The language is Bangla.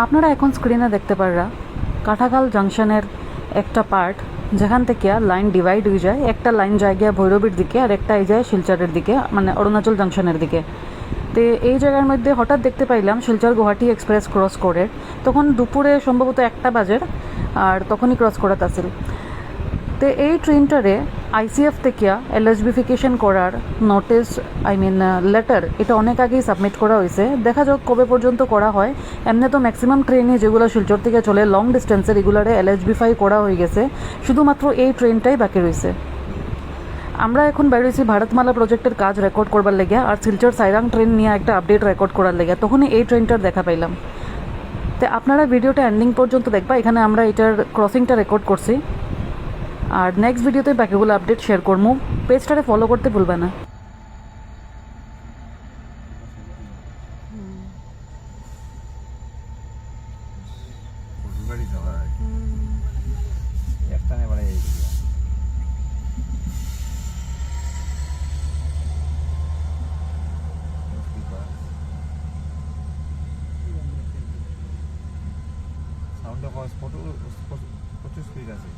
আপনারা এখন স্ক্রিনে দেখতে পাররা কাঠাখাল জাংশনের একটা পার্ট যেখান থেকে লাইন ডিভাইড হয়ে যায়। একটা লাইন যায় গিয়া ভৈরবীর দিকে আর একটা এই যায় শিলচরের দিকে, মানে অরুণাচল জাংশনের দিকে। তো এই জায়গার মধ্যে হঠাৎ দেখতে পাইলাম শিলচর গুয়াহাটি এক্সপ্রেস ক্রস করে, তখন দুপুরে সম্ভবত 1টা বাজের, আর তখনই ক্রস করাত আসিল। তো এই ট্রেনটারে আইসিএফ থেকে এলএসবিফিকেশন করার নোটিস, লেটার, এটা অনেক আগেই সাবমিট করা হয়েছে। দেখা যাক কবে পর্যন্ত করা হয়। এমনি তো ম্যাক্সিমাম ট্রেনই যেগুলো শিলচর থেকে চলে লং ডিস্টেন্সের, এগুলারে এলএসবিফাই করা হয়ে গেছে। শুধুমাত্র এই ট্রেনটাই বাকি রয়েছে। আমরা এখন বেরোইছি ভারতমালা প্রজেক্টের কাজ রেকর্ড করবার লেগে, আর শিলচর সাইরাং ট্রেন নিয়ে একটা আপডেট রেকর্ড করার লেগে। তখনই এই ট্রেনটার দেখা পাইলাম। তো আপনারা ভিডিওটা এন্ডিং পর্যন্ত দেখবা, এখানে আমরা এটার ক্রসিংটা রেকর্ড করছি। আর নেক্সট ভিডিওতে বাকিগুলো আপডেট শেয়ার করবো। পেজটারে ফলো করতে ভুলবে না। সাউন্ড প্রচুর স্পিড আছে।